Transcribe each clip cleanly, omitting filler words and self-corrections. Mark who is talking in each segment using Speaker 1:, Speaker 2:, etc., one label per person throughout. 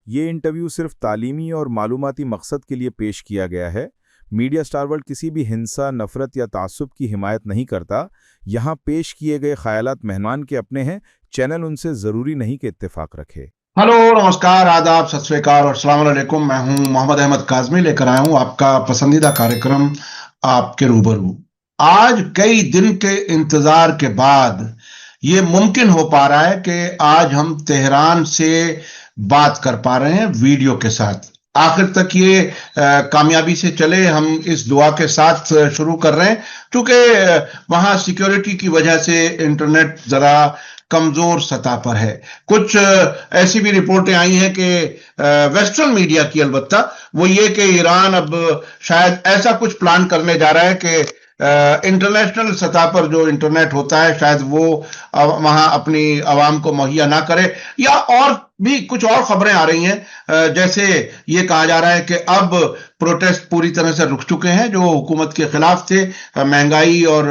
Speaker 1: ये इंटरव्यू सिर्फ तालीमी और मालूमाती मकसद के लिए पेश किया गया है। मीडिया स्टार वर्ल्ड किसी भी हिंसा, नफरत या तासुब की हिमायत नहीं करता। यहाँ पेश किए गए ख्यालात मेहमान के अपने हैं, चैनल उनसे ज़रूरी नहीं कि इत्तेफाक रखे।
Speaker 2: हेलो, नमस्कार, आदाब, सत श्री अकाल और अस्सलाम वालेकुम। मैं हूं मोहम्मद अहमद काज़मी, लेकर आया हूं आपका पसंदीदा कार्यक्रम आपके रूबरू। आज कई दिन के इंतजार के बाद ये मुमकिन हो पा रहा है कि आज हम तेहरान से बात कर पा रहे हैं वीडियो के साथ। आखिर तक ये कामयाबी से चले, हम इस दुआ के साथ शुरू कर रहे हैं, क्योंकि वहां सिक्योरिटी की वजह से इंटरनेट जरा कमजोर सतह पर है। कुछ ऐसी भी रिपोर्टें आई हैं कि वेस्टर्न मीडिया की, अलबत्ता वो ये कि ईरान अब शायद ऐसा कुछ प्लान करने जा रहा है कि इंटरनेशनल सतह पर जो इंटरनेट होता है शायद वो वहां अपनी आवाम को मुहैया ना करे, या और भी कुछ और खबरें आ रही हैं। जैसे ये कहा जा रहा है कि अब प्रोटेस्ट पूरी तरह से रुक चुके हैं जो हुकूमत के खिलाफ थे, महंगाई और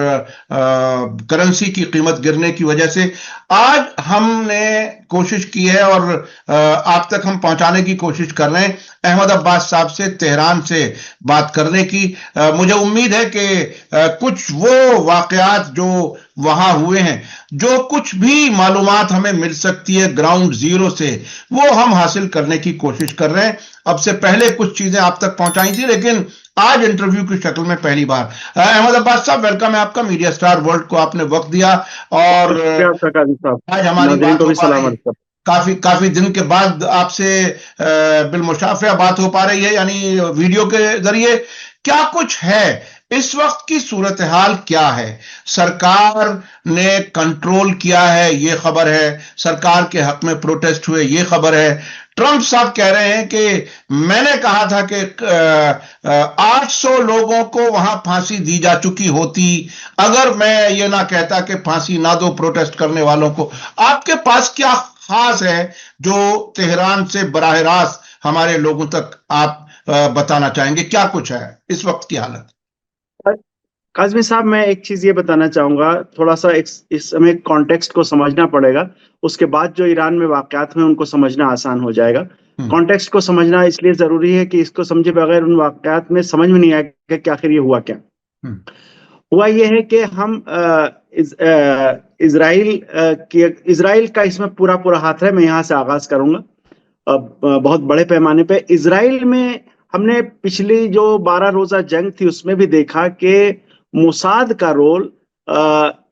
Speaker 2: करेंसी की कीमत गिरने की वजह से। आज हमने कोशिश की है और आप तक हम पहुंचाने की कोशिश कर रहे हैं अहमद अब्बास साहब से, तेहरान से बात करने की। मुझे उम्मीद है कि कुछ वो वाकयात जो वहां हुए हैं, जो कुछ भी मालूमात हमें मिल सकती है ग्राउंड जीरो से, वो हम हासिल करने की कोशिश कर रहे हैं। अब से पहले कुछ चीजें आप तक पहुंचाई थी, लेकिन आज इंटरव्यू की शक्ल में पहली बार। अहमद अब्बास साहब, वेलकम है आपका। मीडिया स्टार वर्ल्ड को आपने वक्त दिया और आज हमारी बात हो पा रही है। काफी काफी दिन के बाद आपसे बिलमुशाफिया बात हो पा रही है, यानी वीडियो के जरिए। क्या कुछ है इस वक्त की सूरत हाल, क्या है? सरकार ने कंट्रोल किया है, ये खबर है। सरकार के हक में प्रोटेस्ट हुए, ये खबर है। ट्रंप साहब कह रहे हैं कि मैंने कहा था कि 800 लोगों को वहां फांसी दी जा चुकी होती अगर मैं ये ना कहता कि फांसी ना दो प्रोटेस्ट करने वालों को। आपके पास क्या खास है जो तेहरान से बराह रास्त हमारे लोगों तक आप बताना चाहेंगे? क्या कुछ है इस वक्त की हालत?
Speaker 3: काज़मी साहब, मैं एक चीज ये बताना चाहूंगा, थोड़ा सा इस समय कॉन्टेक्स्ट को समझना पड़ेगा। उसके बाद जो ईरान में वाकयात हुए उनको समझना आसान हो जाएगा। कॉन्टेक्स्ट को समझना इसलिए जरूरी है कि इसको समझे बगैर उन वाकयात में समझ में नहीं आएगा कि आखिर ये हुआ क्या। हुआ ये है कि हम इजराइल का इसमें पूरा पूरा हाथ है। मैं यहाँ से आगाज करूंगा। बहुत बड़े पैमाने पे इजराइल में हमने पिछली जो 12 रोजा जंग थी उसमें भी देखा कि मोसाद का रोल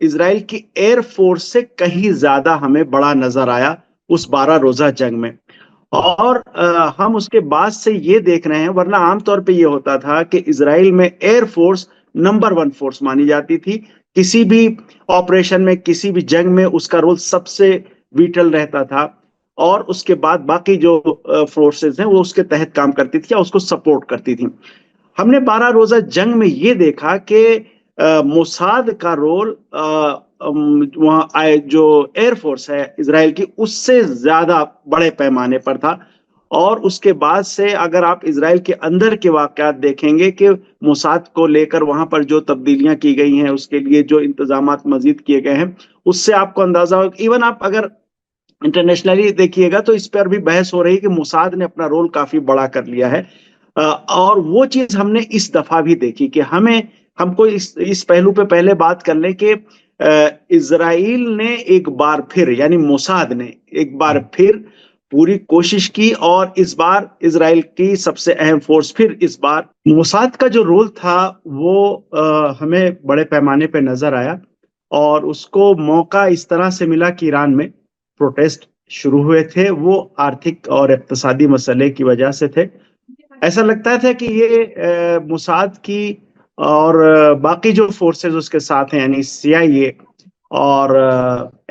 Speaker 3: इजराइल की एयरफोर्स से कहीं ज्यादा हमें बड़ा नजर आया उस 12 रोजा जंग में। और हम उसके बाद से ये देख रहे हैं, वरना आमतौर पे ये होता था कि इजराइल में एयरफोर्स नंबर 1 फोर्स मानी जाती थी। किसी भी ऑपरेशन में, किसी भी जंग में उसका रोल सबसे विटल रहता था, और उसके बाद बाकी जो फोर्सेस हैं वो उसके तहत काम करती थी या उसको सपोर्ट करती थी। हमने 12 रोजा जंग में ये देखा कि मोसाद का रोल वहाँ जो एयरफोर्स है इजराइल की उससे ज्यादा बड़े पैमाने पर था। और उसके बाद से अगर आप इजराइल के अंदर के वाकयात देखेंगे कि मोसाद को लेकर वहां पर जो तब्दीलियां की गई हैं, उसके लिए जो इंतजामात मजीद किए गए हैं, उससे आपको अंदाजा हो। इवन आप अगर इंटरनेशनली देखिएगा तो इस पर भी बहस हो रही है कि मोसाद ने अपना रोल काफी बड़ा कर लिया है। और वो चीज हमने इस दफा भी देखी कि हमको इस पहलू पे पहले बात कर लें कि इजराइल ने एक बार फिर, यानी मोसाद ने एक बार फिर पूरी कोशिश की, और इस बार इजराइल की सबसे अहम फोर्स फिर इस बार मोसाद का जो रोल था वो हमें बड़े पैमाने पे नजर आया। और उसको मौका इस तरह से मिला कि ईरान में प्रोटेस्ट शुरू हुए थे, वो आर्थिक और इक्तिसादी मसले की वजह से थे। ऐसा लगता था कि ये मोसाद की और बाकी जो फोर्सेस उसके साथ हैं, यानी CIA और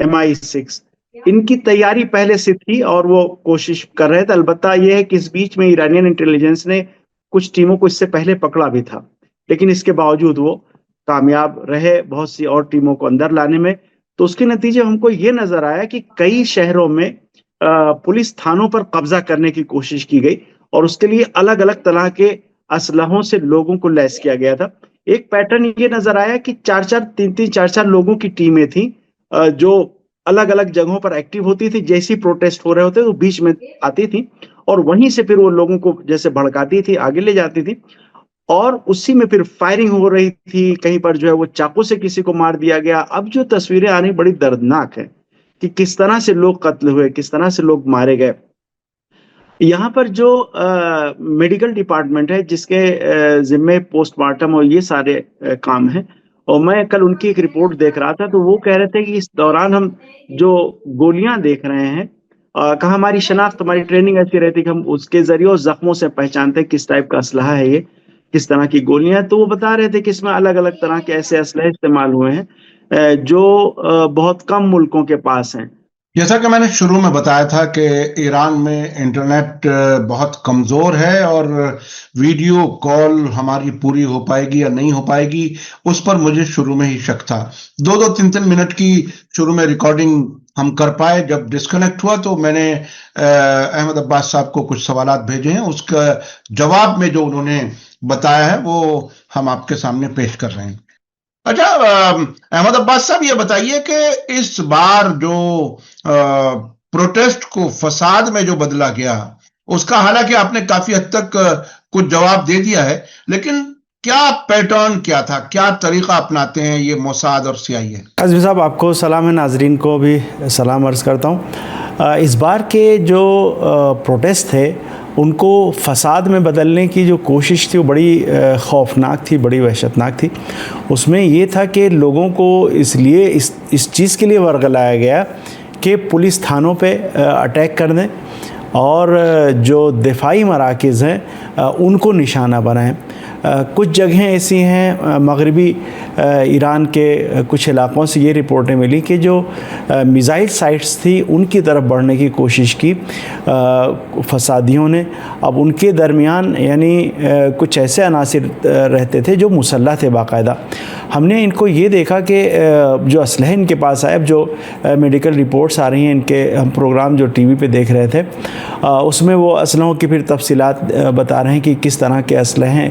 Speaker 3: MI6, इनकी तैयारी पहले से थी और वो कोशिश कर रहे थे। अलबत्ता ये है कि इस बीच में ईरानियन इंटेलिजेंस ने कुछ टीमों को इससे पहले पकड़ा भी था, लेकिन इसके बावजूद वो कामयाब रहे बहुत सी और टीमों को अंदर लाने में। तो उसके नतीजे हमको ये नजर आया कि कई शहरों में पुलिस थानों पर कब्जा करने की कोशिश की गई, और उसके लिए अलग अलग तरह के असलहों से लोगों को लैस किया गया था। एक पैटर्न ये नजर आया कि 4-4 लोगों की टीमें थी जो अलग अलग जगहों पर एक्टिव होती थी। जैसी प्रोटेस्ट हो रहे होते तो बीच में आती थी और वहीं से फिर वो लोगों को जैसे भड़काती थी, आगे ले जाती थी, और उसी में फिर फायरिंग हो रही थी। कहीं पर जो है वो चाकू से किसी को मार दिया गया। अब जो तस्वीरें आ रही बड़ी दर्दनाक है कि किस तरह से लोग कत्ल हुए, किस तरह से लोग मारे गए। यहाँ पर जो मेडिकल डिपार्टमेंट है, जिसके जिम्मे पोस्टमार्टम और ये सारे काम है, और मैं कल उनकी एक रिपोर्ट देख रहा था, तो वो कह रहे थे कि इस दौरान हम जो गोलियां देख रहे हैं, कहा हमारी शनाख्त, हमारी ट्रेनिंग ऐसी रहती कि हम उसके जरिए उस जख्मों से पहचानते हैं किस टाइप का असलहा है ये, किस तरह की गोलियां। तो वो बता रहे थे कि इसमें अलग अलग तरह के ऐसे असलहे इस्तेमाल हुए हैं जो बहुत कम मुल्कों के पास हैं।
Speaker 2: जैसा कि मैंने शुरू में बताया था कि ईरान में इंटरनेट बहुत कमज़ोर है और वीडियो कॉल हमारी पूरी हो पाएगी या नहीं हो पाएगी, उस पर मुझे शुरू में ही शक था। 2-3 मिनट की शुरू में रिकॉर्डिंग हम कर पाए। जब डिस्कनेक्ट हुआ तो मैंने अहमद अब्बास साहब को कुछ सवालात भेजे हैं, उसका जवाब में जो उन्होंने बताया है वो हम आपके सामने पेश कर रहे हैं। अच्छा, अहमद अब्बास साहब, ये बताइए कि इस बार जो प्रोटेस्ट को फसाद में जो बदला गया, उसका हालांकि आपने काफी हद तक कुछ जवाब दे दिया है, लेकिन क्या पैटर्न क्या था, क्या तरीका अपनाते हैं ये मोसाद और CIA?
Speaker 4: काज़मी साहब, आपको सलाम है, नाजरीन को भी सलाम अर्ज़ करता हूँ। इस बार के जो प्रोटेस्ट थे उनको फसाद में बदलने की जो कोशिश थी वो बड़ी खौफनाक थी, बड़ी वहशतनाक थी। उसमें ये था कि लोगों को इसलिए इस चीज़ के लिए वर्गलाया गया कि पुलिस थानों पे अटैक कर दें और जो दिफाई मराकज़ हैं उनको निशाना बनाएं। कुछ जगहें ऐसी हैं मगरबी ईरान के कुछ इलाक़ों से ये रिपोर्टें मिली कि जो मिज़ाइल साइट्स थी उनकी तरफ बढ़ने की कोशिश की फसादियों ने। अब उनके दरमियान यानी कुछ ऐसे अनासिर रहते थे जो मुसल्लह थे बाकायदा। हमने इनको ये देखा कि जो असलहे इनके पास आए, अब जो मेडिकल रिपोर्ट्स आ रही हैं, इनके हम प्रोग्राम जो टीवी पे देख रहे थे उसमें वो असलहों की फिर तफसीलात बता रहे हैं कि किस तरह के असलहे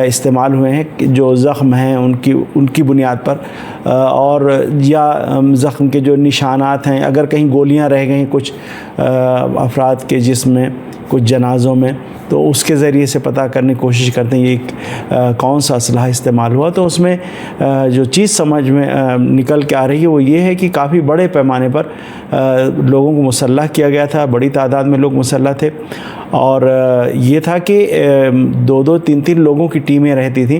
Speaker 4: इस्तेमाल हुए हैं, जो ज़ख़्म हैं उनकी बुनियाद पर, और या ज़ख़्म के जो निशानात हैं, अगर कहीं गोलियां रह गई कुछ अफराद के जिस्म में, कुछ जनाज़ों में, तो उसके ज़रिए से पता करने की कोशिश करते हैं ये कौन सा असलहा इस्तेमाल हुआ। तो उसमें जो चीज़ समझ में निकल के आ रही है वो ये है कि काफ़ी बड़े पैमाने पर लोगों को मुसल्लह किया गया था, बड़ी तादाद में लोग मुसल्लह थे, और ये था कि 2-2, 3-3 लोगों की टीमें रहती थी,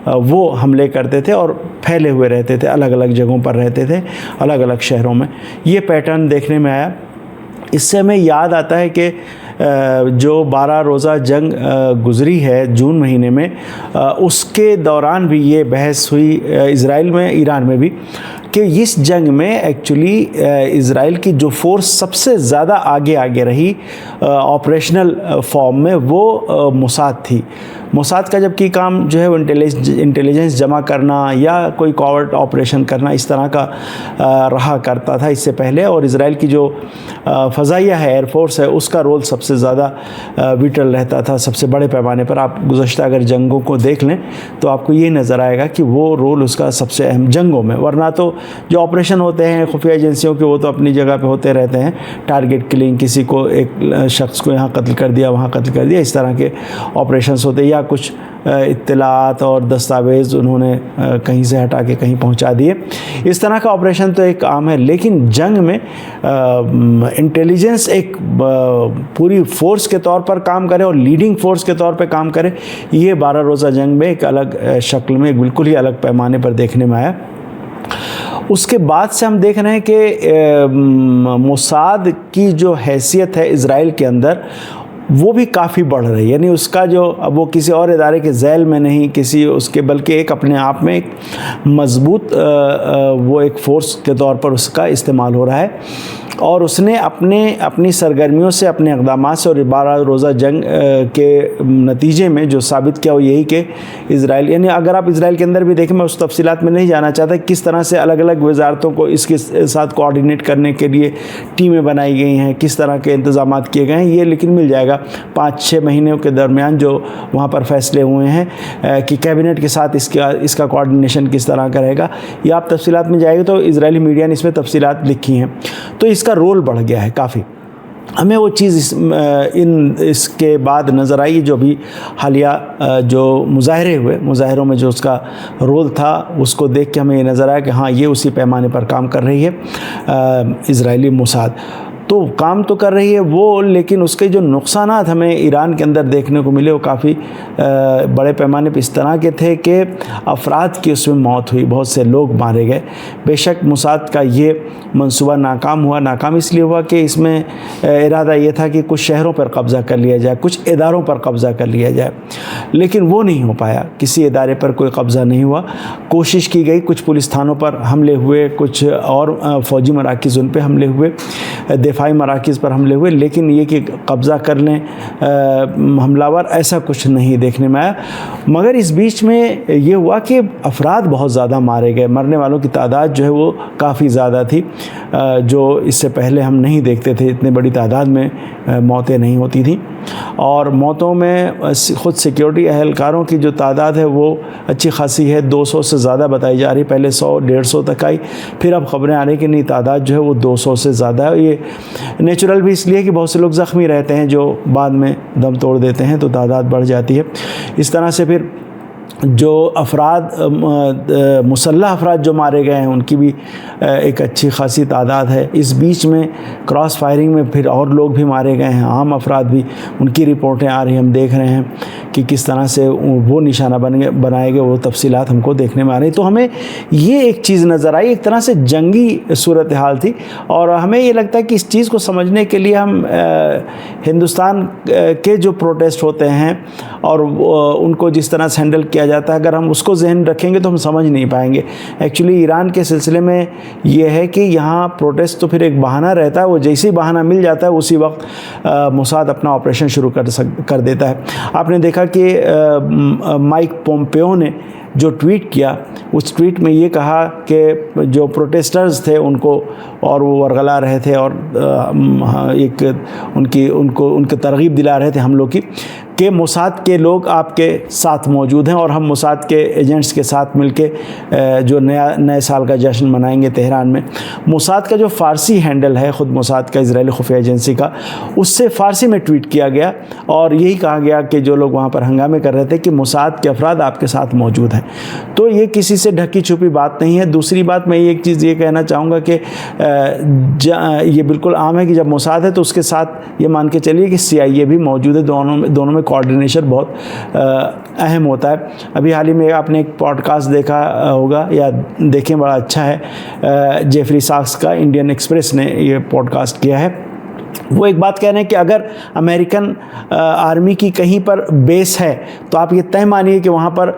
Speaker 4: वो हमले करते थे और फैले हुए रहते थे, अलग अलग जगहों पर रहते थे, अलग अलग शहरों में। ये पैटर्न देखने में आया। इससे हमें याद आता है कि जो 12 रोज़ा जंग गुज़री है जून महीने में, उसके दौरान भी ये बहस हुई इज़राइल में, ईरान में भी, कि इस जंग में एक्चुअली इज़राइल की जो फोर्स सबसे ज़्यादा आगे रही ऑपरेशनल फॉर्म में, वो मोसाद थी। मोसाद का जबकि काम जो है वो इंटेलिजेंस जमा करना या कोई कॉवर्ट ऑपरेशन करना, इस तरह का रहा करता था इससे पहले, और इज़राइल की जो फ़ज़ाइया है, एयरफोर्स है, उसका रोल सबसे ज़्यादा विटल रहता था सबसे बड़े पैमाने पर। आप गुज़श्ता अगर जंगों को देख लें तो आपको ये नज़र आएगा कि वो रोल उसका सबसे अहम जंगों में, वरना तो जो ऑपरेशन होते हैं खुफिया एजेंसियों के, वो तो अपनी जगह पे होते रहते हैं, टारगेट किलिंग, किसी को एक शख्स को यहाँ कत्ल कर दिया, वहाँ कत्ल कर दिया, इस तरह के ऑपरेशंस होते हैं, या कुछ इत्तलात और दस्तावेज़ उन्होंने कहीं से हटा के कहीं पहुँचा दिए, इस तरह का ऑपरेशन तो एक आम है। लेकिन जंग में इंटेलिजेंस एक पूरी फोर्स के तौर पर काम करे और लीडिंग फोर्स के तौर पर काम करे, ये 12 रोज़ा जंग में एक अलग शक्ल में, एक बिल्कुल ही अलग पैमाने पर देखने में आया। उसके बाद से हम देख रहे हैं कि मोसाद की जो हैसियत है इज़राइल के अंदर, वो भी काफ़ी बढ़ रही है। यानी उसका जो, अब वो किसी और इदारे के झैल में नहीं, किसी उसके, बल्कि एक अपने आप में एक मज़बूत वो एक फ़ोर्स के तौर पर उसका इस्तेमाल हो रहा है। और उसने अपनी सरगर्मियों से, अपने इक़दामात से और 12 रोज़ा जंग के नतीजे में जो साबित किया वो यही कि इज़राइल, यानी अगर आप इज़राइल के अंदर भी देखें, मैं उस तफसीलात में नहीं जाना चाहता किस तरह से अलग अलग वजारतों को इसके साथ कोऑर्डिनेट करने के लिए टीमें बनाई गई हैं, किस तरह के इंतज़ामात किए गए हैं, ये लेकिन मिल जाएगा 5-6 महीनों के दरमियान जो वहाँ पर फैसले हुए हैं कि कैबिनेट के साथ इसका कोऑर्डिनेशन किस तरह का रहेगा। या आप तफसीलात में जाएंगे तो इज़राइली मीडिया ने इसमें तफसीलात लिखी हैं। तो इसका रोल बढ़ गया है काफ़ी। हमें वो चीज़ इसके बाद नज़र आई जो भी हालिया जो मुजाहरे हुए, मुजाहरों में जो उसका रोल था उसको देख के हमें ये नज़र आया कि हाँ, ये उसी पैमाने पर काम कर रही है इज़राइली मोसाद। तो काम तो कर रही है वो, लेकिन उसके जो नुकसानात हमें ईरान के अंदर देखने को मिले वो काफ़ी बड़े पैमाने पर इस तरह के थे कि अफराद की उसमें मौत हुई, बहुत से लोग मारे गए। बेशक मोसाद का ये मंसूबा नाकाम हुआ। नाकाम इसलिए हुआ कि इसमें इरादा ये था कि कुछ शहरों पर कब्ज़ा कर लिया जाए, कुछ इदारों पर कब्ज़ा कर लिया जाए, लेकिन वो नहीं हो पाया। किसी इदारे पर कोई कब्ज़ा नहीं हुआ। कोशिश की गई, कुछ पुलिस थानों पर हमले हुए, कुछ और फ़ौजी मराकिज़ उन पर हमले हुए, दिफाई मराकिज़ पर हमले हुए, लेकिन ये कि कब्ज़ा कर लें हमलावर, ऐसा कुछ नहीं देखने में आया। मगर इस बीच में ये हुआ कि अफराद बहुत ज़्यादा मारे गए। मरने वालों की तादाद जो है वो काफ़ी ज़्यादा थी, जो इससे पहले हम नहीं देखते थे। इतनी बड़ी तादाद में मौतें नहीं होती थी। और मौतों में ख़ुद सिक्योरिटी अहलकारों की जो तादाद है वो अच्छी खासी है, 200 से ज़्यादा बताई जा रही। पहले 100-150 तक आई, फिर अब ख़बरें आ रही कि नहीं, तादाद जो है वो 200 से ज़्यादा है। ये नेचुरल भी इसलिए कि बहुत से लोग ज़ख्मी रहते हैं जो बाद में दम तोड़ देते हैं, तो तादाद बढ़ जाती है। इस तरह से फिर जो अफराद मुसल्लह अफराद जो मारे गए हैं उनकी भी एक अच्छी खासी तादाद है। इस बीच में क्रॉस फायरिंग में फिर और लोग भी मारे गए हैं, आम अफराद भी, उनकी रिपोर्टें आ रही हैं। हम देख रहे हैं कि किस तरह से वो निशाना बनाए गए, वो तफसीलात हमको देखने में आ रही। तो हमें ये एक चीज़ नज़र आई, एक तरह से जंगी सूरत हाल थी। और हमें ये लगता है कि इस चीज़ को समझने के लिए हम हिंदुस्तान के जो प्रोटेस्ट होते हैं और उनको जिस तरह से हैंडल किया जाता है, अगर हम उसको जहन रखेंगे तो हम समझ नहीं पाएंगे। एक्चुअली ईरान के सिलसिले में ये है कि यहाँ प्रोटेस्ट तो फिर एक बहाना रहता है, वो जैसे ही बहाना मिल जाता है उसी वक्त मोसाद अपना ऑपरेशन शुरू कर देता है। आपने देखा कि माइक पोम्पेओ ने जो ट्वीट किया, उस ट्वीट में ये कहा कि जो प्रोटेस्टर्स थे उनको, और वो वरगला रहे थे और एक उनके तरगीब दिला रहे थे हम लोग की, कि मोसाद के लोग आपके साथ मौजूद हैं और हम मोसाद के एजेंट्स के साथ मिलके जो नए साल का जश्न मनाएंगे तेहरान में। मोसाद का जो फ़ारसी हैंडल है, ख़ुद मोसाद का, इजरायली खुफिया एजेंसी का, उससे फ़ारसी में ट्वीट किया गया और यही कहा गया कि जो लोग वहाँ पर हंगामे कर रहे थे कि मोसाद के अफराद आपके साथ मौजूद हैं। तो ये किसी से ढकी छुपी बात नहीं है। दूसरी बात, मैं एक चीज़ ये कहना चाहूँगा कि ये बिल्कुल आम है कि जब मोसाद है तो उसके साथ ये मान के चलिए कि CIA भी मौजूद है। दोनों में कोऑर्डिनेशन बहुत अहम होता है। अभी हाल ही में आपने एक पॉडकास्ट देखा होगा या देखें, बड़ा अच्छा है, जेफरी साक्स का, इंडियन एक्सप्रेस ने ये पॉडकास्ट किया है। वो एक बात कह रहे हैं कि अगर अमेरिकन आर्मी की कहीं पर बेस है तो आप ये तय मानिए कि वहाँ पर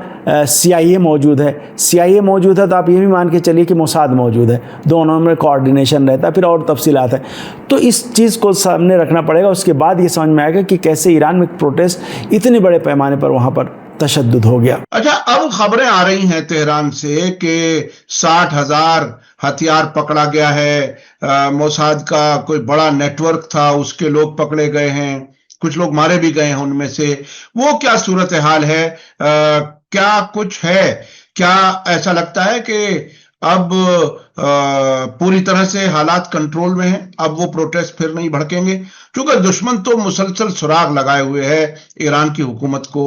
Speaker 4: CIA मौजूद है। CIA मौजूद है तो आप ये भी मान के चलिए कि मोसाद मौजूद है। दोनों में कोऑर्डिनेशन रहता है, फिर और तफसीलात है। तो इस चीज़ को सामने रखना पड़ेगा। उसके बाद ये समझ में आएगा कि कैसे ईरान में प्रोटेस्ट इतने बड़े पैमाने पर वहाँ पर तशद्दुद हो गया।
Speaker 2: अच्छा, अब खबरें आ रही हैं तेहरान से कि 60,000 हथियार पकड़ा गया है। मोसाद का कोई बड़ा नेटवर्क था, उसके लोग पकड़े गए हैं, कुछ लोग मारे भी गए हैं उनमें से। वो क्या सूरत हाल है? क्या कुछ है? क्या ऐसा लगता है कि अब पूरी तरह से हालात कंट्रोल में हैं, अब वो प्रोटेस्ट फिर नहीं भड़केंगे? क्योंकि दुश्मन तो मुसलसल सुराग लगाए हुए है ईरान की हुकूमत को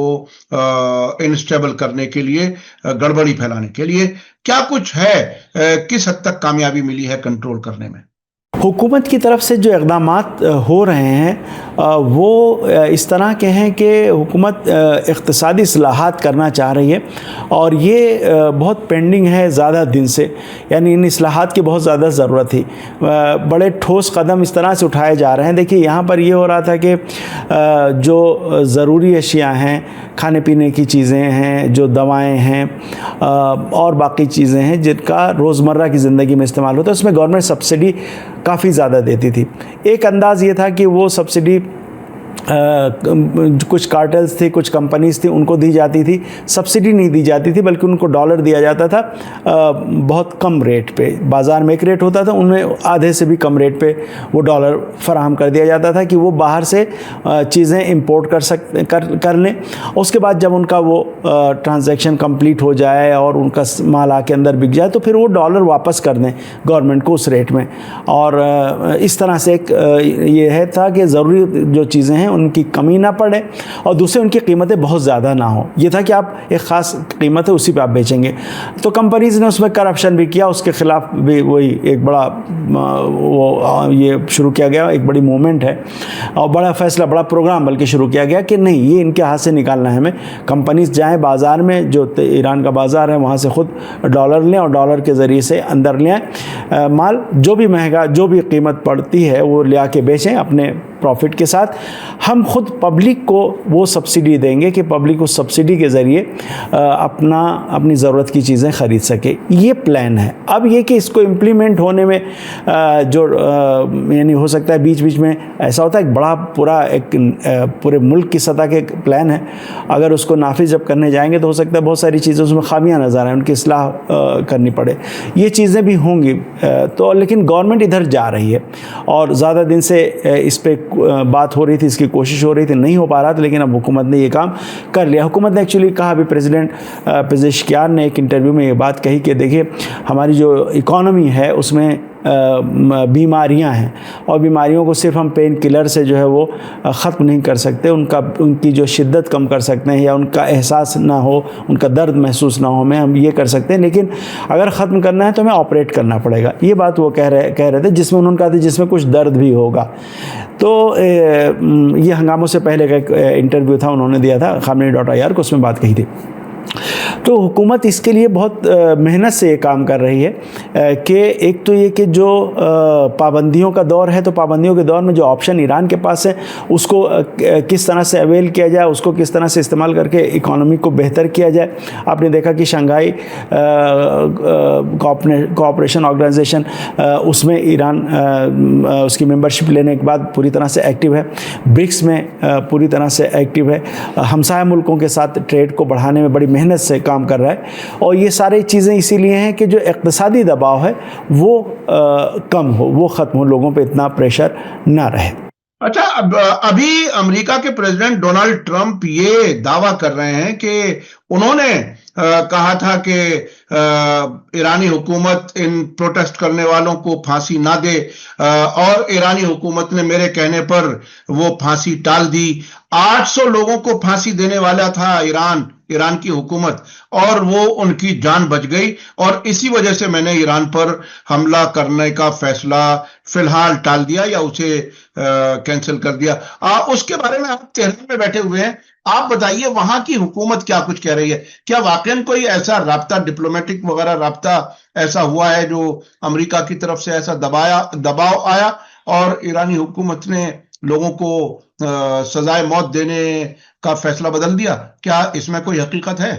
Speaker 2: इनस्टेबल करने के लिए, गड़बड़ी फैलाने के लिए। क्या कुछ है? किस हद तक कामयाबी मिली है कंट्रोल करने में?
Speaker 4: हुकूमत की तरफ से जो इक़दामात हो रहे हैं वो इस तरह के हैं कि हुकूमत इक़्तिसादी इस्लाहात करना चाह रही है और ये बहुत पेंडिंग है ज़्यादा दिन से। यानी इन इस्लाहात की बहुत ज़्यादा ज़रूरत थी। बड़े ठोस कदम इस तरह से उठाए जा रहे हैं। देखिए, यहाँ पर ये हो रहा था कि जो ज़रूरी अशिया हैं, खाने पीने की चीज़ें हैं, जो दवाएँ हैं और बाकी चीज़ें हैं जिनका रोज़मर्रा की ज़िंदगी में इस्तेमाल होता है, उसमें गवर्नमेंट सब्सिडी काफ़ी ज़्यादा देती थी। एक अंदाज़ ये था कि वो सब्सिडी कुछ कार्टेल्स थे, कुछ कंपनीज थी, उनको दी जाती थी, सब्सिडी नहीं दी जाती थी, बल्कि उनको डॉलर दिया जाता था बहुत कम रेट पे। बाज़ार में एक रेट होता था, उनमें आधे से भी कम रेट पे वो डॉलर फराहम कर दिया जाता था कि वो बाहर से चीज़ें इंपोर्ट कर लें। उसके बाद जब उनका वो ट्रांजैक्शन कंप्लीट हो जाए और उनका माल आके अंदर बिक जाए तो फिर वो डॉलर वापस कर दें गवर्नमेंट को उस रेट में। और इस तरह से एक ये है था कि ज़रूरी जो चीज़ें हैं उनकी कमी ना पड़े और दूसरे उनकी कीमतें बहुत ज़्यादा ना हो। ये था कि आप एक ख़ास कीमत है उसी पे आप बेचेंगे। तो कंपनीज़ ने उसमें करप्शन भी किया, उसके ख़िलाफ़ भी वही एक बड़ा वो ये शुरू किया गया, एक बड़ी मूवमेंट है और बड़ा फैसला, बड़ा प्रोग्राम बल्कि शुरू किया गया कि नहीं, ये इनके हाथ से निकालना है हमें। कंपनीज़ जाएँ बाज़ार में, जो ईरान का बाज़ार है वहाँ से ख़ुद डॉलर लें और डॉलर के ज़रिए से अंदर ले आएँ माल, जो भी महंगा, जो भी कीमत पड़ती है वो ले आके बेचें अपने प्रॉफिट के साथ। हम खुद पब्लिक को वो सब्सिडी देंगे कि पब्लिक उस सब्सिडी के ज़रिए अपनी ज़रूरत की चीज़ें ख़रीद सके। ये प्लान है। अब ये कि इसको इम्प्लीमेंट होने में जो यानी हो सकता है बीच बीच में ऐसा होता है, एक बड़ा पूरे मुल्क की सतह के प्लान है, अगर उसको नाफिज जब करने जाएंगे तो हो सकता है बहुत सारी चीज़ें उसमें खामियां नज़र आएँ, उनकी इस्लाह करनी पड़े। ये चीज़ें भी होंगी तो, लेकिन गवर्नमेंट इधर जा रही है और ज़्यादा दिन से इस पर बात हो रही थी, इसकी कोशिश हो रही थी, नहीं हो पा रहा था, लेकिन अब हुकूमत ने ये काम कर लिया। हुकूमत ने एक्चुअली कहा, अभी प्रेसिडेंट पेजेश्कियान ने एक इंटरव्यू में ये बात कही कि देखिए हमारी जो इकॉनमी है उसमें बीमारियां हैं और बीमारियों को सिर्फ हम पेन किलर से जो है वो ख़त्म नहीं कर सकते, उनकी जो शिद्दत कम कर सकते हैं या उनका एहसास ना हो, उनका दर्द महसूस ना हो, हमें हम ये कर सकते हैं, लेकिन अगर ख़त्म करना है तो हमें ऑपरेट करना पड़ेगा। ये बात वो कह रहे थे, जिसमें उन्होंने कहा था जिसमें कुछ दर्द भी होगा। तो ये हंगामों से पहले का एक इंटरव्यू था, उन्होंने दिया था khamenei.ir को, उसमें बात कही थी। तो हुकूमत इसके लिए बहुत मेहनत से ये काम कर रही है कि एक तो ये कि जो पाबंदियों का दौर है, तो पाबंदियों के दौर में जो ऑप्शन ईरान के पास है उसको किस तरह से अवेल किया जाए, उसको किस तरह से इस्तेमाल करके इकॉनमी को बेहतर किया जाए। आपने देखा कि शंघाई कोऑपरेशन ऑर्गेनाइजेशन, उसमें ईरान उसकी मेंबरशिप लेने के बाद पूरी तरह से एक्टिव है। ब्रिक्स में पूरी तरह से एक्टिव है। हमसाया मुल्कों के साथ ट्रेड को बढ़ाने में बड़ी मेहनत से काम कर रहा है। और ये सारी चीज़ें इसीलिए हैं कि जो इक़्तिसादी दबाव है वो कम हो, वो ख़त्म हो, लोगों पे इतना प्रेशर ना रहे।
Speaker 2: अच्छा, अभी अमेरिका के प्रेसिडेंट डोनाल्ड ट्रंप ये दावा कर रहे हैं कि उन्होंने कहा था कि ईरानी हुकूमत इन प्रोटेस्ट करने वालों को फांसी ना दे, और ईरानी हुकूमत ने मेरे कहने पर वो फांसी टाल दी। 800 लोगों को फांसी देने वाला था ईरान की हुकूमत, और वो उनकी जान बच गई, और इसी वजह से मैंने ईरान पर हमला करने का फैसला फिलहाल टाल दिया या उसे कैंसिल कर दिया। उसके बारे में आप तेहरान में बैठे हुए हैं, आप बताइए वहां की हुकूमत क्या कुछ कह रही है? क्या वाकई कोई ऐसा राब्ता, डिप्लोमेटिक वगैरह राब्ता ऐसा हुआ है जो अमेरिका की तरफ से ऐसा दबाव आया और ईरानी हुकूमत ने लोगों को सजाए मौत देने का फैसला बदल दिया? क्या इसमें कोई हकीकत है?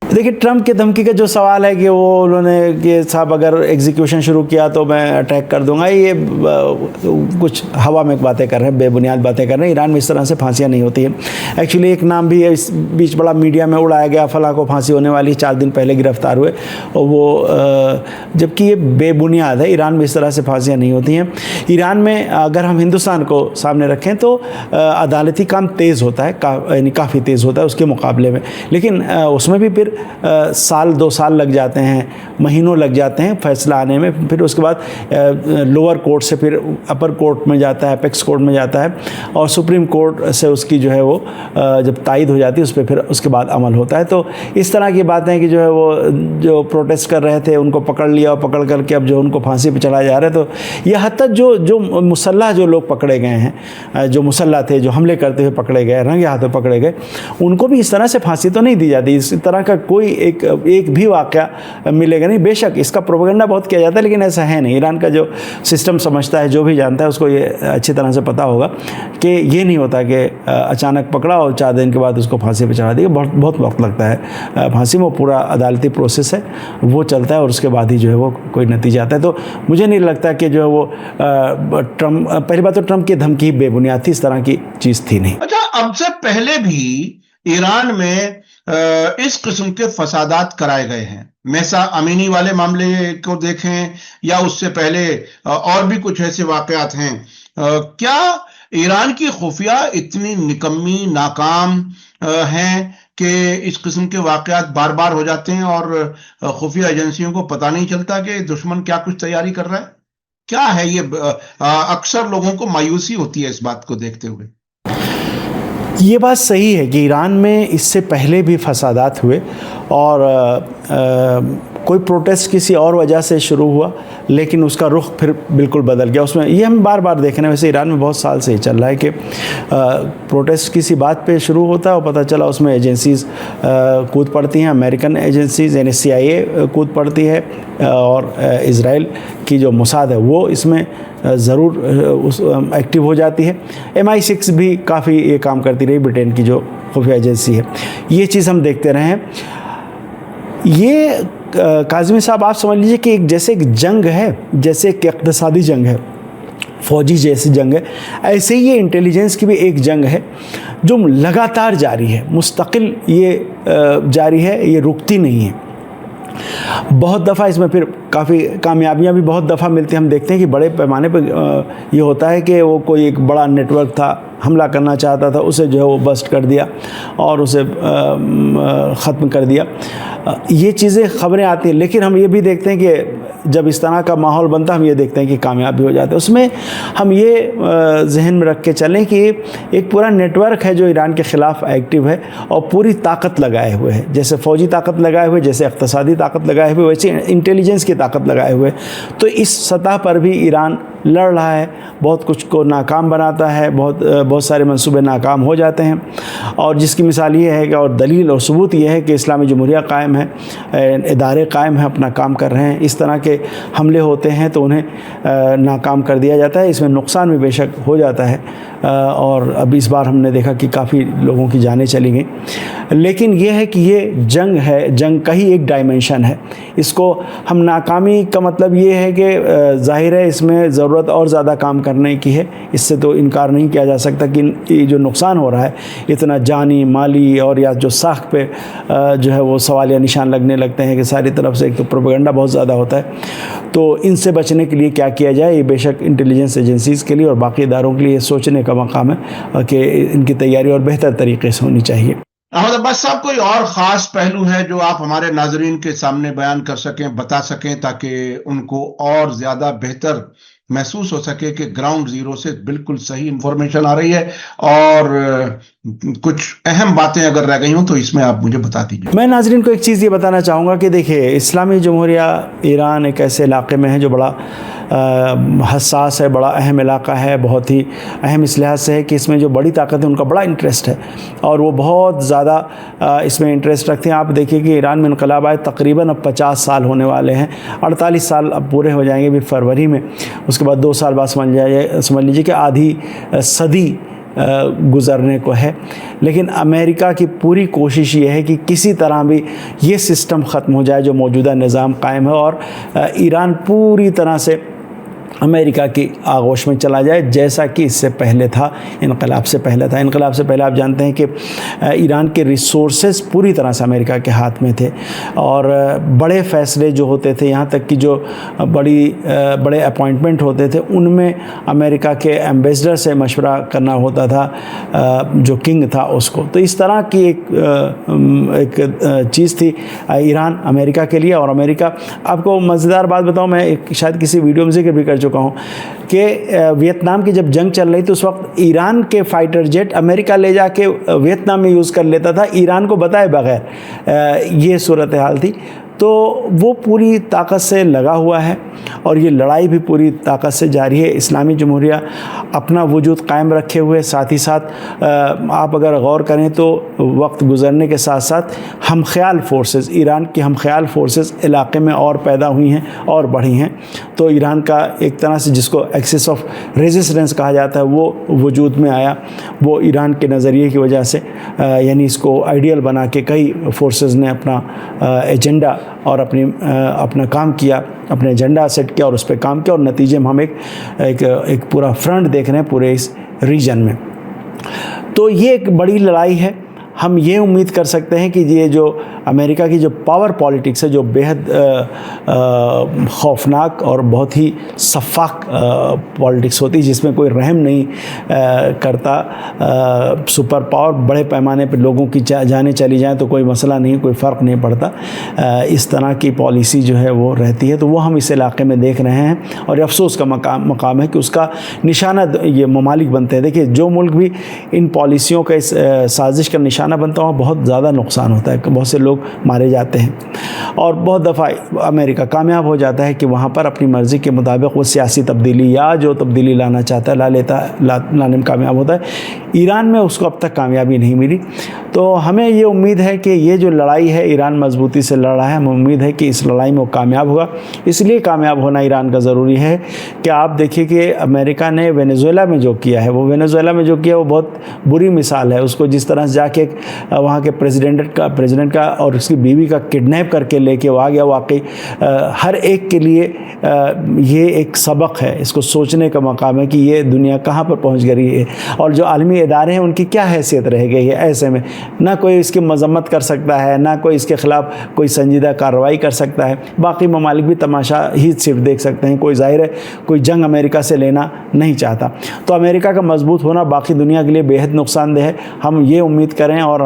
Speaker 4: देखिए, ट्रंप के धमकी का जो सवाल है कि वो उन्होंने कि साहब अगर एग्जीक्यूशन शुरू किया तो मैं अटैक कर दूंगा, ये कुछ हवा में बातें कर रहे हैं, बेबुनियाद बातें कर रहे हैं। ईरान में इस तरह से फांसियां नहीं होती हैं। एक्चुअली एक नाम भी है इस बीच बड़ा मीडिया में उड़ाया गया, फलां को फांसी होने वाली, 4 दिन पहले गिरफ्तार हुए, और वो जबकि ये बेबुनियाद है। ईरान में इस तरह से फांसियाँ नहीं होती हैं। ईरान में अगर हम हिंदुस्तान को सामने रखें तो अदालती काम तेज़ होता है, यानी काफ़ी तेज़ होता है उसके मुकाबले में, लेकिन उसमें भी फिर साल 2 साल लग जाते हैं, महीनों लग जाते हैं फैसला आने में। फिर उसके बाद लोअर कोर्ट से फिर अपर कोर्ट में जाता है, अपेक्स कोर्ट में जाता है, और सुप्रीम कोर्ट से उसकी जो है वो जब तायद हो जाती है उस पर फिर उसके बाद अमल होता है। तो इस तरह की बातें हैं कि जो है वो जो प्रोटेस्ट कर रहे थे उनको पकड़ लिया, और पकड़ करके अब जो उनको फांसी पर चलाया जा रहा है। तो यह हद तक जो मुसल्लह जो लोग पकड़े गए हैं, जो मुसल्लह थे, जो हमले करते हुए पकड़े गए, रंगे हाथों पकड़े गए, उनको भी इस तरह से फांसी तो नहीं दी जाती। इस तरह का कोई एक भी वाक़या मिलेगा नहीं। बेशक इसका प्रोपेगेंडा बहुत किया जाता है, लेकिन ऐसा है नहीं। ईरान का जो सिस्टम समझता है, जो भी जानता है, उसको ये अच्छी तरह से पता होगा कि ये नहीं होता कि अचानक पकड़ा और 4 दिन के बाद उसको फांसी पर चढ़ा दिया। बहुत वक्त लगता है फांसी में, पूरा अदालती प्रोसेस है वो चलता है और उसके बाद ही जो है वो कोई नतीजा आता है। तो मुझे नहीं लगता कि जो है वो ट्रम्प, पहली बात तो ट्रम्प की धमकी बेबुनियाद थी, इस तरह की चीज़ थी नहीं।
Speaker 2: अच्छा, अब से पहले भी ईरान में इस किस्म के फसादात कराए गए हैं। महसा अमीनी वाले मामले को देखें या उससे पहले और भी कुछ ऐसे वाकयात हैं। क्या ईरान की खुफिया इतनी निकम्मी, नाकाम हैं कि इस किस्म के वाकयात बार बार हो जाते हैं और खुफिया एजेंसियों को पता नहीं चलता कि दुश्मन क्या कुछ तैयारी कर रहा है? क्या है ये? अक्सर लोगों को मायूसी होती है इस बात को देखते हुए।
Speaker 4: ये बात सही है कि ईरान में इससे पहले भी फसादात हुए और कोई प्रोटेस्ट किसी और वजह से शुरू हुआ, लेकिन उसका रुख फिर बिल्कुल बदल गया। उसमें ये हम बार बार देख रहे हैं। वैसे ईरान में बहुत साल से ही चल रहा है कि प्रोटेस्ट किसी बात पे शुरू होता है और पता चला उसमें एजेंसीज़ कूद पड़ती हैं। अमेरिकन एजेंसीज़ यानी CIA कूद पड़ती है और इज़राइल की जो मोसाद है वो इसमें ज़रूर एक्टिव हो जाती है। MI6 भी काफ़ी ये काम करती रही, ब्रिटेन की जो खुफिया एजेंसी है। ये चीज़ हम देखते रहे हैं। ये काज़मी साहब आप समझ लीजिए कि जैसे एक जंग है, जैसे एक इक़्तिसादी जंग है, फ़ौजी जैसी जंग है, ऐसे ही ये इंटेलिजेंस की भी एक जंग है जो लगातार जारी है, मुस्तकिल ये जारी है, ये रुकती नहीं है। बहुत दफ़ा इसमें फिर काफ़ी कामयाबियाँ भी बहुत दफ़ा मिलती हैं। हम देखते हैं कि बड़े पैमाने पर ये होता है कि वो कोई एक बड़ा नेटवर्क था, हमला करना चाहता था, उसे जो है वो बस्ट कर दिया और उसे ख़त्म कर दिया। ये चीज़ें खबरें आती हैं, लेकिन हम ये भी देखते हैं कि जब इस तरह का माहौल बनता है हम ये देखते हैं कि कामयाब भी हो जाते हैं। उसमें हम ये जहन में रख के चलें कि एक पूरा नेटवर्क है जो ईरान के ख़िलाफ़ एक्टिव है और पूरी ताकत लगाए हुए है। जैसे फ़ौजी ताकत लगाए हुए, जैसे इक़्तिसादी ताकत लगाए हुए, वैसे इंटेलिजेंस की ताकत लगाए हुए। तो इस सतह पर भी ईरान लड़ रहा है, बहुत कुछ को नाकाम बनाता है, बहुत सारे मंसूबे नाकाम हो जाते हैं। और जिसकी मिसाल ये है कि, और दलील और सबूत ये है कि इस्लामी जमहूरिया कायम है, इदारे कायम हैं, अपना काम कर रहे हैं। इस तरह के हमले होते हैं तो उन्हें नाकाम कर दिया जाता है। इसमें नुकसान भी बेशक हो जाता है और अब इस बार हमने देखा कि काफ़ी लोगों की जानें चली गई। लेकिन यह है कि ये जंग है, जंग का ही एक डायमेंशन है। इसको हम नाकामी का मतलब ये है कि ज़ाहिर है इसमें ज़रूरत और ज़्यादा काम करने की है, इससे तो इनकार नहीं किया जा सकता कि ये जो नुकसान हो रहा है इतना जानी, माली और या जो साख पे जो है वो सवालिया निशान लगने लगते हैं कि सारी तरफ से एक तो प्रोपेगेंडा बहुत ज़्यादा होता है। तो इनसे बचने के लिए क्या किया जाए, ये बेशक इंटेलिजेंस एजेंसीज़ के लिए और बाकी इदारों के लिए सोचने का मकाम है कि इनकी तैयारी और बेहतर तरीके से होनी चाहिए।
Speaker 2: अहमद अब्बास साहब, कोई और ख़ास पहलू है जो आप हमारे नाजरीन के सामने बयान कर सकें, बता सकें, ताकि उनको और ज़्यादा बेहतर महसूस हो सके कि ग्राउंड ज़ीरो से बिल्कुल सही इंफॉर्मेशन आ रही है और कुछ अहम बातें अगर रह गई हों तो इसमें आप मुझे बता दीजिए।
Speaker 4: मैं नाजरीन को एक चीज़ ये बताना चाहूँगा कि देखिए, इस्लामी जमहूरिया ईरान एक ऐसे इलाके में है जो बड़ा हसास है, बड़ा अहम इलाका है, बहुत ही अहम इस लिहाज से है कि इसमें जो बड़ी ताकत है उनका बड़ा इंटरेस्ट है और वो बहुत ज़्यादा इसमें इंटरेस्ट रखते हैं। आप देखिए कि ईरान में इनकलाब आए तकरीबन अब 50 साल होने वाले हैं, 48 साल अब पूरे हो जाएंगे भी फरवरी में। उसके बाद 2 साल बाद समझ लीजिए कि आधी सदी गुज़रने को है। लेकिन अमेरिका की पूरी कोशिश ये है कि किसी तरह भी ये सिस्टम ख़त्म हो जाए जो मौजूदा निज़ाम कायम है और ईरान पूरी तरह से अमेरिका की आगोश में चला जाए, जैसा कि इससे पहले था, इनकलाब से पहले था। इनकलाब से पहले आप जानते हैं कि ईरान के रिसोर्सेज पूरी तरह से अमेरिका के हाथ में थे और बड़े फ़ैसले जो होते थे, यहाँ तक कि जो बड़े अपॉइंटमेंट होते थे, उनमें अमेरिका के एम्बेसडर से मशवरा करना होता था, जो किंग था उसको। तो इस तरह की एक चीज़ थी ईरान अमेरिका के लिए। और अमेरिका, आपको मज़ेदार बात बताऊँ, मैं शायद किसी वीडियो में जिक्र भी कर चुका हूँ कि वियतनाम की जब जंग चल रही थी उस वक्त ईरान के फाइटर जेट अमेरिका ले जाके वियतनाम में यूज़ कर लेता था, ईरान को बताए बगैर। ये सूरत हाल थी। तो वो पूरी ताकत से लगा हुआ है और ये लड़ाई भी पूरी ताकत से जारी है। इस्लामी जमहूरिया अपना वजूद कायम रखे हुए, साथ ही साथ आप अगर गौर करें तो वक्त गुजरने के साथ साथ हम ख्याल फोर्सेस, ईरान की हम ख्याल फोर्सेस इलाके में और पैदा हुई हैं और बढ़ी हैं। तो ईरान का एक तरह से जिसको एक्सिस ऑफ रेजिस्टेंस कहा जाता है वो वजूद में आया। वो ईरान के नज़रिए की वजह से यानी इसको आइडियल बना के कई फोर्सेस ने अपना एजेंडा और अपना काम किया, अपने एजेंडा सेट किया और उस पर काम किया, और नतीजे में हम एक पूरा फ्रंट देख रहे हैं पूरे इस रीजन में। तो ये एक बड़ी लड़ाई है। हम ये उम्मीद कर सकते हैं कि ये जो अमेरिका की जो पावर पॉलिटिक्स है, जो बेहद खौफनाक और बहुत ही शफ़ाफ पॉलिटिक्स होती है, जिसमें कोई रहम नहीं करता, सुपर पावर बड़े पैमाने पर लोगों की जाने चली जाए तो कोई मसला नहीं, कोई फ़र्क नहीं पड़ता, इस तरह की पॉलिसी जो है वो रहती है। तो वो हम इस इलाके में देख रहे हैं और अफसोस का मकाम है कि उसका निशाना ये ममालिक बनते हैं। देखिए, जो मुल्क भी इन पॉलिसियों का इस साजिश का निशाना बनता है, बहुत ज़्यादा नुकसान होता है, बहुत से लोग मारे जाते हैं और बहुत दफ़ा अमेरिका कामयाब हो जाता है कि वहाँ पर अपनी मर्ज़ी के मुताबिक वो सियासी तब्दीली या जो तब्दीली लाना चाहता है लाने में कामयाब होता है। ईरान में उसको अब तक कामयाबी नहीं मिली। तो हमें ये उम्मीद है कि ये जो लड़ाई है, ईरान मजबूती से लड़ रहा है, हमें उम्मीद है कि इस लड़ाई में वो कामयाब होगा। इसलिए कामयाब होना ईरान का ज़रूरी है कि आप देखिए कि अमेरिका ने वेनेजुएला में जो किया है, वो वेनेजुएला में जो किया वो बहुत बुरी मिसाल है। उसको जिस तरह से जाके वहाँ के प्रेसिडेंट का और उसकी बीवी का किडनैप करके लेके वो आ गया, वाकई हर एक के लिए ये एक सबक है, इसको सोचने का मकाम है कि ये दुनिया कहाँ पर पहुँच गई है और जो आलमी इदारे हैं उनकी क्या हैसियत रह गई है। ऐसे में ना कोई इसकी मजम्मत कर सकता है, ना कोई इसके ख़िलाफ़ कोई संजीदा कार्रवाई कर सकता है। बाकी ममालिक भी तमाशा ही सिर्फ देख सकते हैं। कोई ज़ाहिर है कोई जंग अमेरिका से लेना नहीं चाहता। तो अमेरिका का मजबूत होना बाकी दुनिया के लिए बेहद नुकसानदेह है। हम ये उम्मीद करें और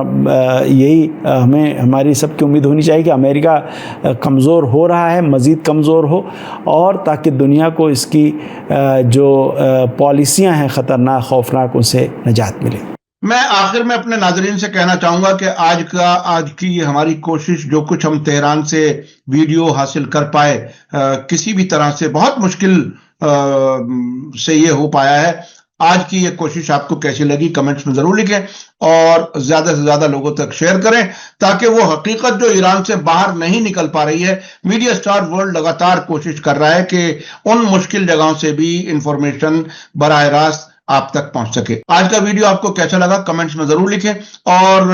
Speaker 4: यही हमारी सबकी उम्मीद होनी चाहिए कि अमेरिका कमज़ोर हो रहा है, मज़ीद कमज़ोर हो, और ताकि दुनिया को इसकी जो पॉलिसियाँ हैं ख़तरनाक खौफनाक, उनसे निजात मिले।
Speaker 2: मैं आखिर में अपने नाज़रीन से कहना चाहूँगा कि आज की ये हमारी कोशिश, जो कुछ हम तेहरान से वीडियो हासिल कर पाए, किसी भी तरह से बहुत मुश्किल से ये हो पाया है। आज की ये कोशिश आपको कैसी लगी कमेंट्स में ज़रूर लिखें और ज़्यादा से ज़्यादा लोगों तक शेयर करें, ताकि वो हकीकत जो ईरान से बाहर नहीं निकल पा रही है, मीडिया स्टार वर्ल्ड लगातार कोशिश कर रहा है कि उन मुश्किल जगहों से भी इंफॉर्मेशन बराह रास्त आप तक पहुंच सके। आज का वीडियो आपको कैसा लगा कमेंट्स में ज़रूर लिखें और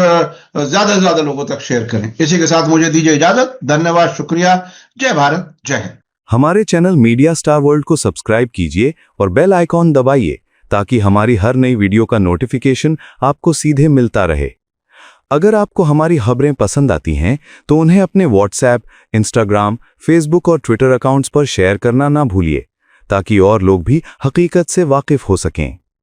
Speaker 2: ज़्यादा से ज़्यादा लोगों तक शेयर करें। इसी के साथ मुझे दीजिए इजाज़त। धन्यवाद, शुक्रिया। जय भारत, जय हिंद।
Speaker 1: हमारे चैनल मीडिया स्टार वर्ल्ड को सब्सक्राइब कीजिए और बेल आइकॉन दबाइए ताकि हमारी हर नई वीडियो का नोटिफिकेशन आपको सीधे मिलता रहे। अगर आपको हमारी खबरें पसंद आती हैं तो उन्हें अपने व्हाट्सएप, इंस्टाग्राम, फेसबुक और ट्विटर अकाउंट्स पर शेयर करना ना भूलिए ताकि और लोग भी हकीकत से वाकिफ हो सकें।